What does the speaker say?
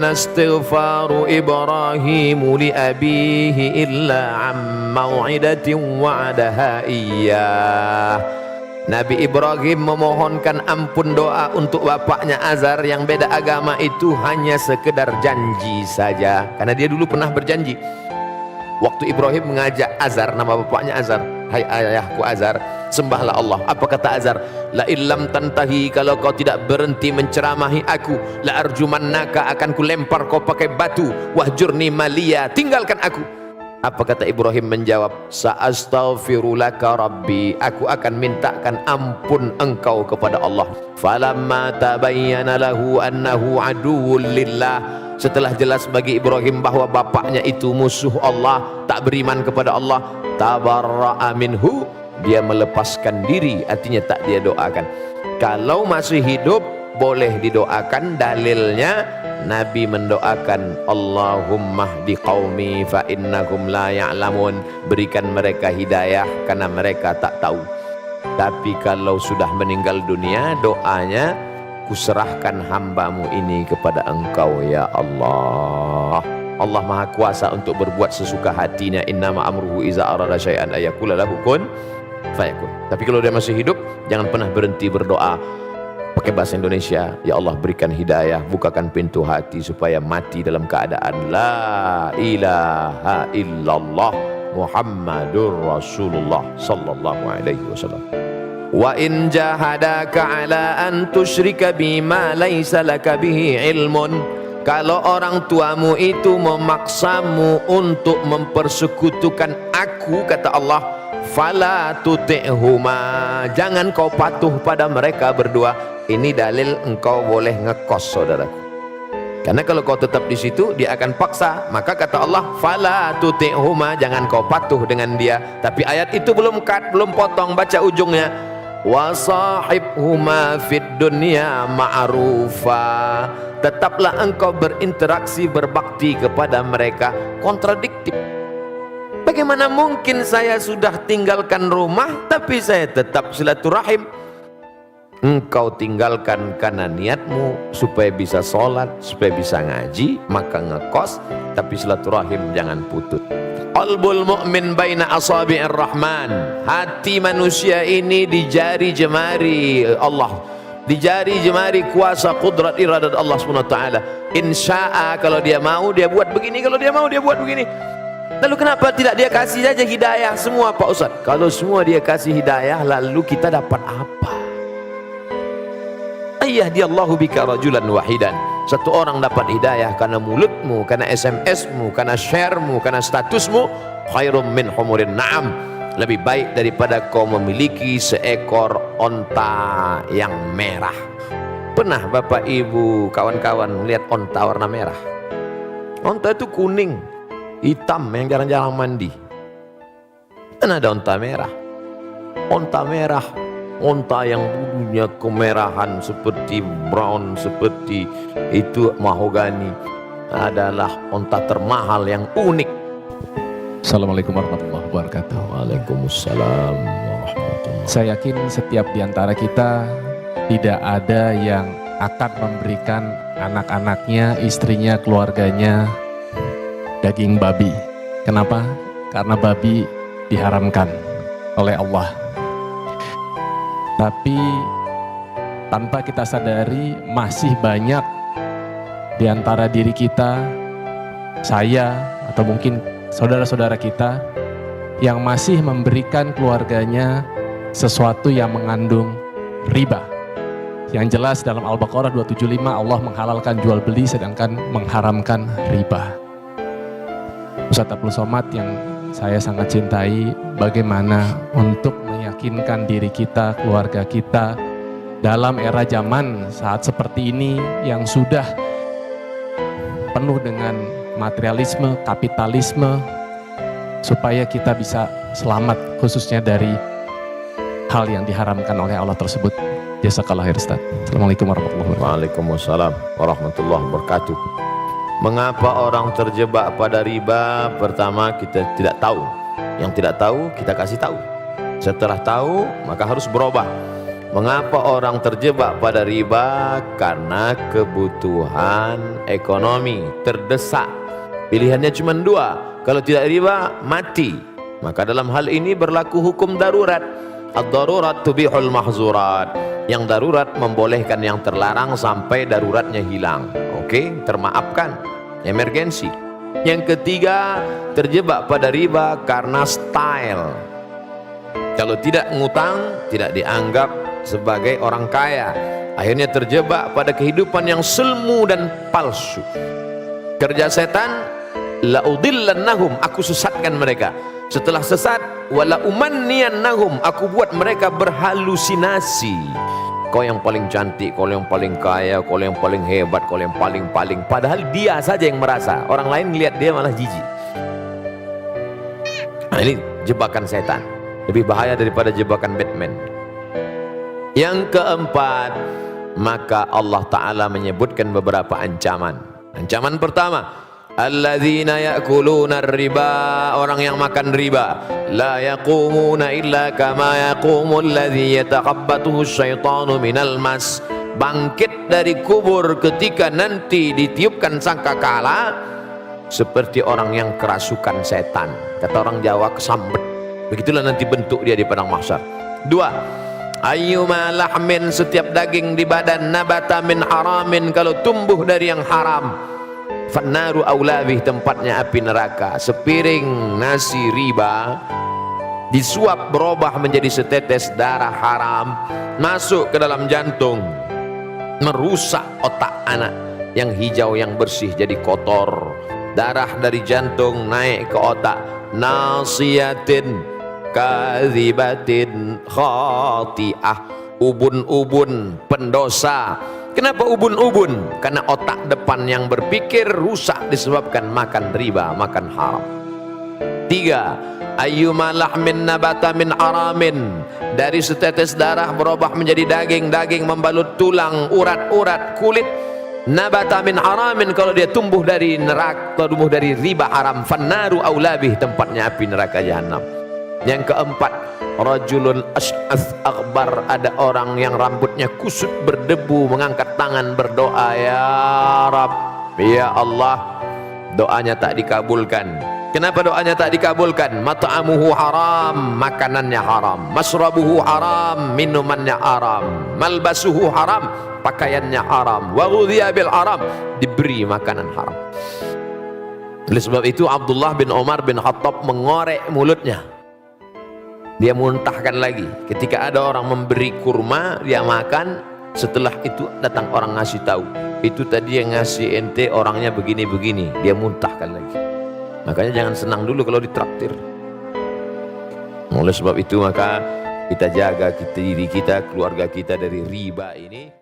istighfaru Ibrahimu li abihi illa am mau'idatin wa'adaha iyyah. Nabi Ibrahim memohonkan ampun doa untuk bapaknya Azar yang beda agama itu hanya sekedar janji saja, karena dia dulu pernah berjanji. Waktu Ibrahim mengajak Azar, nama bapaknya Azar, hai ayahku Azar, sembahlah Allah. Apa kata Azar? La illam tantahi, kalau kau tidak berhenti menceramahi aku, la arjumannaka, akan ku lempar kau pakai batu, wahjurni maliya, tinggalkan aku. Apa kata Ibrahim menjawab? Sa'astaghfirulaka rabbi, aku akan mintakan ampun engkau kepada Allah. Falamma tabayyana lahu annahu aduwwul lillah, setelah jelas bagi Ibrahim bahwa bapaknya itu musuh Allah, tak beriman kepada Allah, tabarra'a minhu, dia melepaskan diri, artinya tak dia doakan. Kalau masih hidup boleh didoakan, dalilnya Nabi mendoakan Allahumma hdi qaumi fa innahum la ya'lamun, berikan mereka hidayah karena mereka tak tahu. Tapi kalau sudah meninggal dunia, doanya, kuserahkan hambamu ini kepada engkau ya Allah. Allah maha kuasa untuk berbuat sesuka hatinya. Innama amruhu iza arada syai'an ayakula lahu kun fayakun. Tapi kalau dia masih hidup, jangan pernah berhenti berdoa pakai bahasa Indonesia. Ya Allah, berikan hidayah, bukakan pintu hati supaya mati dalam keadaan la ilaha illallah Muhammadur Rasulullah sallallahu alaihi wasallam. Wa in jahadaka ala an tusyrika bima laisa laka bihi ilmun, kalau orang tuamu itu memaksamu untuk mempersekutukan aku, kata Allah, fala tuti'huma, jangan kau patuh pada mereka berdua. Ini dalil engkau boleh ngekos, saudaraku. Karena kalau kau tetap di situ, dia akan paksa. Maka kata Allah, fala tuti'huma, jangan kau patuh dengan dia. Tapi ayat itu belum potong, baca ujungnya. Wasahibhuma fid dunya ma'rufa, tetaplah engkau berinteraksi, berbakti kepada mereka. Kontradiktif. Bagaimana mungkin saya sudah tinggalkan rumah tapi saya tetap silaturahim? Engkau tinggalkan karena niatmu supaya bisa sholat, supaya bisa ngaji, maka ngekos, tapi silaturahim jangan putus. Qalbul mu'min baina asabi'ir rahman, hati manusia ini di jari jemari Allah, di jari jemari kuasa kudrat iradat Allah SWT. Insya'a, kalau dia mau dia buat begini, kalau dia mau dia buat begini. Lalu kenapa tidak dia kasih saja hidayah semua, Pak Ustaz? Kalau semua dia kasih hidayah, lalu kita dapat apa? Ayyahdiyallahu bika rajulan wahidan, satu orang dapat hidayah karena mulutmu, karena SMS-mu, karena share-mu, karena statusmu, khairum min humurin na'am, lebih baik daripada kau memiliki seekor onta yang merah. Pernah Bapak Ibu kawan-kawan melihat onta warna merah? Onta itu kuning, hitam, yang jarang-jarang mandi. Dan ada onta merah. Onta merah, onta yang bulunya kemerahan seperti brown, seperti itu mahogani, adalah onta termahal yang unik. Assalamualaikum warahmatullahi wabarakatuh. Waalaikumsalam warahmatullahi. Saya yakin setiap di antara kita tidak ada yang akan memberikan anak-anaknya, istrinya, keluarganya daging babi. Kenapa? Karena babi diharamkan oleh Allah. Tapi tanpa kita sadari masih banyak di antara diri kita, saya atau mungkin saudara-saudara kita yang masih memberikan keluarganya sesuatu yang mengandung riba. Yang jelas dalam Al-Baqarah 275 Allah menghalalkan jual beli sedangkan mengharamkan riba. Ustaz Abdul Somad yang saya sangat cintai, bagaimana untuk meyakinkan diri kita, keluarga kita dalam era zaman saat seperti ini yang sudah penuh dengan materialisme, kapitalisme, supaya kita bisa selamat khususnya dari hal yang diharamkan oleh Allah tersebut. Jazakallah khair Ustaz. Assalamualaikum warahmatullahi wabarakatuh. Waalaikumsalam warahmatullahi wabarakatuh. Mengapa orang terjebak pada riba? Pertama, kita tidak tahu. Yang tidak tahu kita kasih tahu. Setelah tahu maka harus berubah. Mengapa orang terjebak pada riba? Karena kebutuhan ekonomi, terdesak. Pilihannya cuma dua, kalau tidak riba, mati. Maka dalam hal ini berlaku hukum darurat. Ad-darurat tubihul mahzurat. Yang darurat membolehkan yang terlarang sampai daruratnya hilang. Oke, termaafkan. Emergensi. Yang ketiga, terjebak pada riba karena style. Kalau tidak ngutang, tidak dianggap sebagai orang kaya. Akhirnya terjebak pada kehidupan yang semu dan palsu. Kerja setan, la'udillannahum, aku sesatkan mereka. Setelah sesat, wala umanniyannahum, aku buat mereka berhalusinasi. Kau yang paling cantik, kau yang paling kaya, kau yang paling hebat, kau yang paling. Padahal dia saja yang merasa, orang lain lihat dia malah jijik. Nah, ini jebakan setan, lebih bahaya daripada jebakan Batman. Yang keempat, maka Allah Ta'ala menyebutkan beberapa ancaman. Ancaman pertama, alladzina ya'kuluna riba, orang yang makan riba, la yaqumuna illa kama yaqumu alladzi yatakhabbathu syaitanu minal mas. Bangkit dari kubur ketika nanti ditiupkan sangkakala seperti orang yang kerasukan setan. Kata orang Jawa, kesambet. Begitulah nanti bentuk dia di padang mahsyar. Dua, ayyuma lahmin, setiap daging di badan, nabata min haramin, kalau tumbuh dari yang haram, fannaru aulabih, tempatnya api neraka. Sepiring nasi riba disuap berubah menjadi setetes darah haram, masuk ke dalam jantung, merusak otak anak. Yang hijau yang bersih jadi kotor. Darah dari jantung naik ke otak. Nasiyatin kadzibatin khati'ah, ubun-ubun pendosa. Kenapa ubun-ubun? Karena otak depan yang berpikir rusak disebabkan makan riba, makan haram. Tiga, ayyuma lahmin nabata min aramin, dari setetes darah berubah menjadi daging, daging membalut tulang, urat-urat, kulit. Nabata min aramin, kalau dia tumbuh dari neraka, tumbuh dari riba haram, fannaru aulabih, tempatnya api neraka jahanam. Yang keempat, rajulun ash'ath akhbar, ada orang yang rambutnya kusut berdebu, mengangkat tangan berdoa, ya Rab, ya Allah, doanya tak dikabulkan. Kenapa doanya tak dikabulkan? Mat'amuhu haram, makanannya haram. Masrabuhu haram, minumannya haram. Malbasuhu haram, pakaiannya haram. Wa ghudhiya bil haram, diberi makanan haram. Oleh sebab itu Abdullah bin Umar bin Khattab mengorek mulutnya. Dia muntahkan lagi. Ketika ada orang memberi kurma, dia makan. Setelah itu datang orang ngasih tahu, itu tadi yang ngasih ente orangnya begini-begini. Dia muntahkan lagi. Makanya jangan senang dulu kalau ditraktir. Oleh sebab itu maka kita jaga diri kita, keluarga kita dari riba ini.